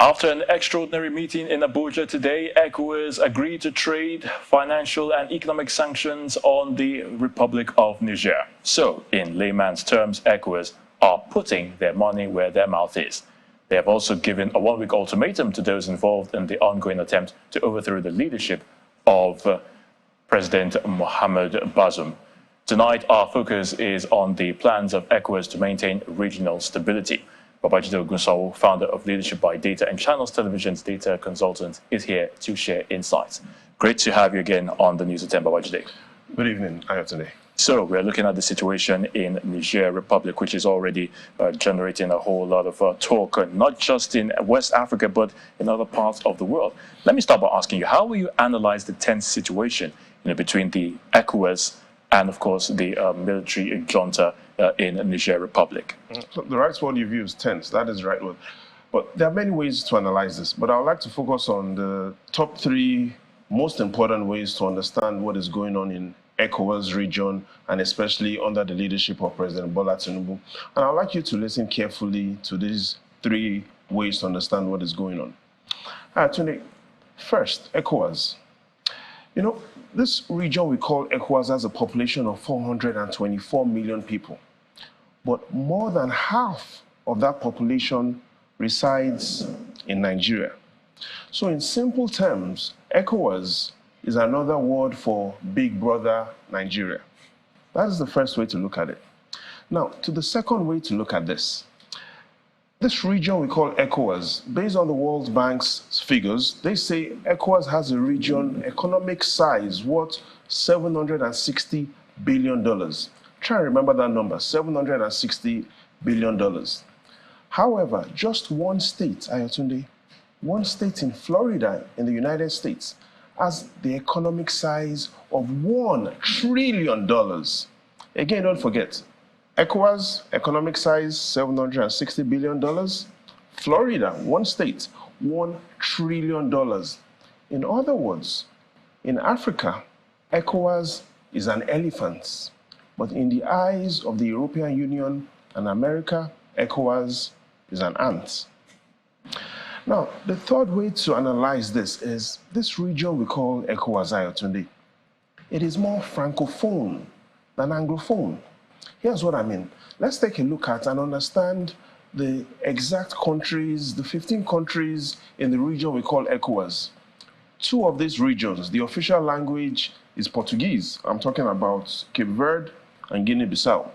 After an extraordinary meeting in Abuja today, ECOWAS agreed to trade, financial and economic sanctions on the Republic of Niger. So, in layman's terms, ECOWAS are putting their money where their mouth is. They have also given a one-week ultimatum to those involved in the ongoing attempt to overthrow the leadership of President Mohamed Bazoum. Tonight, our focus is on the plans of ECOWAS to maintain regional stability. Babajide Ogunsawo, founder of Leadership by Data and Channels Television's data consultant, is here to share insights. Great to have you again on the News at 10, Babajide. Good evening, Ayotunde. So we're looking at the situation in Niger Republic, which is already generating a whole lot of talk, not just in West Africa, but in other parts of the world. Let me start by asking you, how will you analyze the tense situation between the ECOWAS and, of course, the military junta in Niger Republic? So the right word you've used, tense, that is the right word. But there are many ways to analyze this, but I would like to focus on the top three most important ways to understand what is going on in ECOWAS region, and especially under the leadership of President Bola Tinubu. And I'd like you to listen carefully to these three ways to understand what is going on. Tony, first, ECOWAS. You know, this region we call ECOWAS has a population of 424 million people. But more than half of that population resides in Nigeria. So in simple terms, ECOWAS is another word for Big Brother Nigeria. That is the first way to look at it. Now, to the second way to look at this. This region we call ECOWAS, based on the World Bank's figures, they say ECOWAS has a region economic size worth $760 billion. Try and remember that number, $760 billion. However, just one state, Ayotunde, one state in Florida in the United States has the economic size of $1 trillion. Again, don't forget, ECOWAS, economic size, $760 billion. Florida, one state, $1 trillion. In other words, in Africa, ECOWAS is an elephant. But in the eyes of the European Union and America, ECOWAS is an ant. Now, the third way to analyze this is this region we call ECOWAS, Ayotunde. It is more francophone than anglophone. Here's what I mean. Let's take a look at and understand the exact countries, the 15 countries in the region we call ECOWAS. Two of these regions, the official language is Portuguese. I'm talking about Cape Verde and Guinea-Bissau.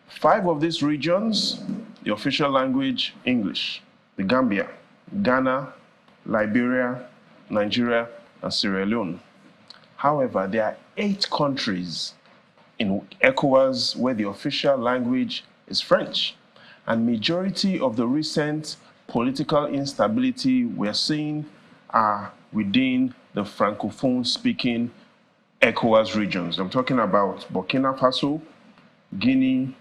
5 of these regions, the official language, English. The Gambia, Ghana, Liberia, Nigeria, and Sierra Leone. However, there are 8 countries in ECOWAS where the official language is French. And majority of the recent political instability we're seeing are within the francophone-speaking ECOWAS regions. I'm talking about Burkina Faso, Guinea,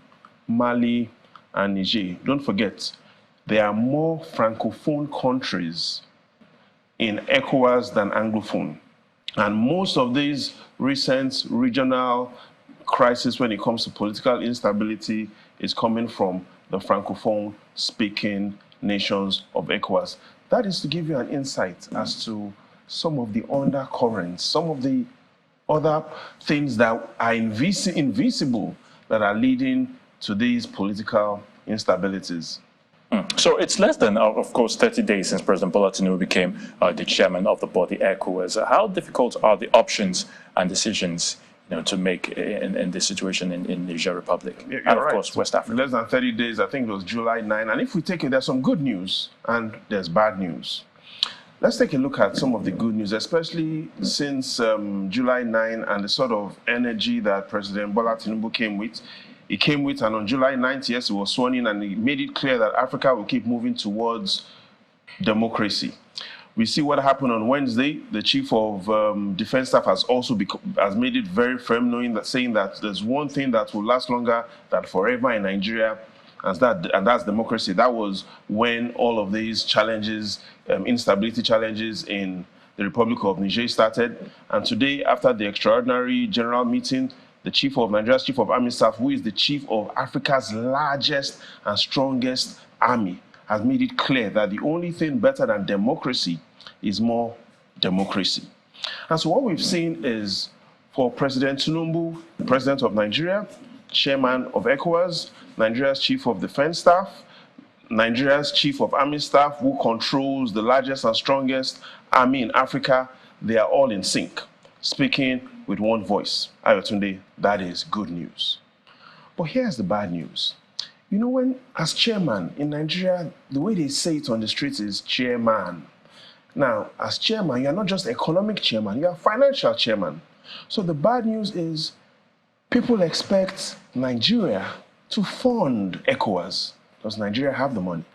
Mali, and Niger. Don't forget, there are more francophone countries in ECOWAS than anglophone. And most of these recent regional crises when it comes to political instability is coming from the francophone-speaking nations of ECOWAS. That is to give you an insight as to some of the undercurrents, some of the other things that are invisible that are leading to these political instabilities. So it's less than, of course, 30 days since President Bola Tinubu became the chairman of the body ECOWAS. How difficult are the options and decisions to make in this situation in Niger Republic and, of course, West Africa? Less than 30 days, I think it was July 9. And if we take it, there's some good news and there's bad news. Let's take a look at some of the good news, especially since July 9 and the sort of energy that President Bola Tinubu came with. He came with, and on July 9th, yes, he was sworn in, and he made it clear that Africa will keep moving towards democracy. We see what happened on Wednesday. The Chief of Defense Staff has also has made it very firm, saying that there's one thing that will last longer than forever in Nigeria, and that's democracy. That was when all of these challenges, instability challenges in the Republic of Niger started. And today, after the extraordinary general meeting, Nigeria's Chief of Army Staff, who is the chief of Africa's largest and strongest army, has made it clear that the only thing better than democracy is more democracy. And so what we've seen is for President Tinubu, the president of Nigeria, chairman of ECOWAS, Nigeria's chief of defense staff, Nigeria's chief of army staff, who controls the largest and strongest army in Africa, they are all in sync, speaking with one voice. Ayotunde, that is good news. But here's the bad news. You know, when, as chairman in Nigeria, the way they say it on the streets is chairman. Now, as chairman, you're not just economic chairman, you're financial chairman. So the bad news is people expect Nigeria to fund ECOWAS. Does Nigeria have the money?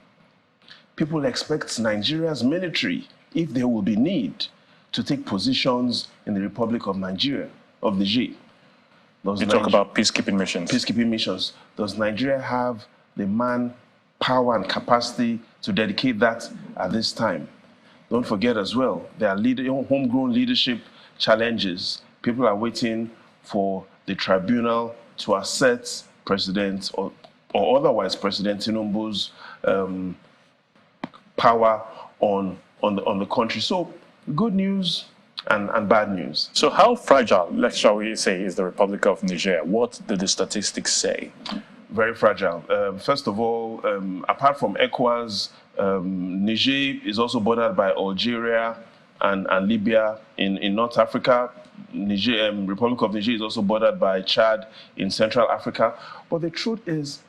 People expect Nigeria's military, if there will be need, to take positions in the Republic of Niger. You talk about peacekeeping missions. Peacekeeping missions. Does Nigeria have the man, power, and capacity to dedicate that at this time? Don't forget as well, there are homegrown leadership challenges. People are waiting for the tribunal to assert President or otherwise President Tinubu's power on the country. So good news and bad news. So how fragile, shall we say, is the Republic of Niger? What do the statistics say? Very fragile. First of all, apart from ECOWAS, Niger is also bordered by Algeria and Libya in North Africa. Republic of Niger is also bordered by Chad in Central Africa. But the truth is,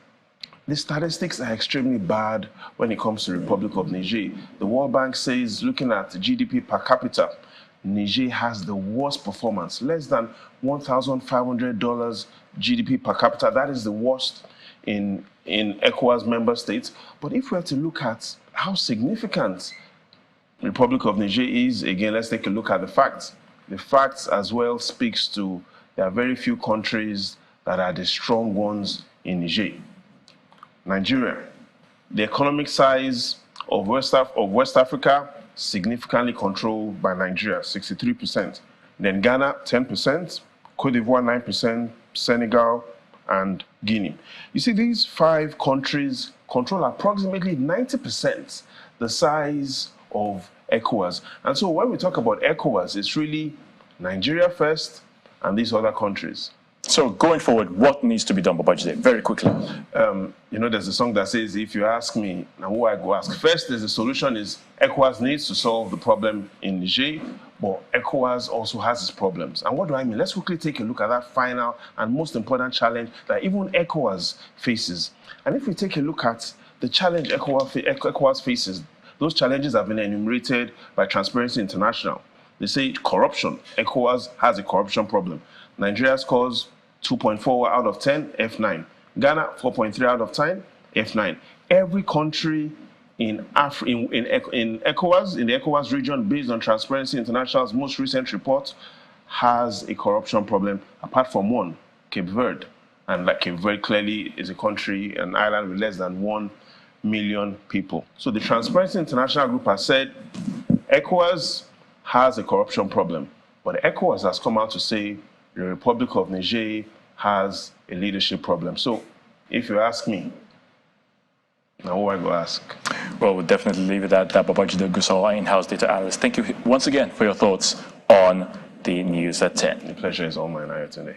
the statistics are extremely bad when it comes to the Republic of Niger. The World Bank says, looking at GDP per capita, Niger has the worst performance, less than $1,500 GDP per capita. That is the worst in ECOWAS member states. But if we are to look at how significant the Republic of Niger is, again, let's take a look at the facts. The facts as well speaks to there are very few countries that are the strong ones in Niger. Nigeria, the economic size of West Africa, significantly controlled by Nigeria, 63%. Then Ghana, 10%, Cote d'Ivoire, 9%, Senegal, and Guinea. You see, these 5 countries control approximately 90% the size of ECOWAS. And so when we talk about ECOWAS, it's really Nigeria first and these other countries. So going forward, what needs to be done, Babajide? Very quickly. You know, there's a song that says, if you ask me, now who I go ask? First, the solution is ECOWAS needs to solve the problem in Niger, but ECOWAS also has its problems. And what do I mean? Let's quickly take a look at that final and most important challenge that even ECOWAS faces. And if we take a look at the challenge ECOWAS faces, those challenges have been enumerated by Transparency International. They say corruption. ECOWAS has a corruption problem. Nigeria scores 2.4 out of 10, F9. Ghana, 4.3 out of 10, F9. Every country in ECOWAS, in the ECOWAS region, based on Transparency International's most recent report, has a corruption problem, apart from one, Cape Verde. And like Cape Verde clearly is a country, an island with less than 1 million people. So the Transparency International group has said ECOWAS has a corruption problem, but ECOWAS has come out to say the Republic of Niger has a leadership problem. So if you ask me, now who I go ask? Well, we'll definitely leave it at that. Babajide Gusau, in-house data analyst. Thank you once again for your thoughts on the news at 10. The pleasure is all mine, Ayotunde.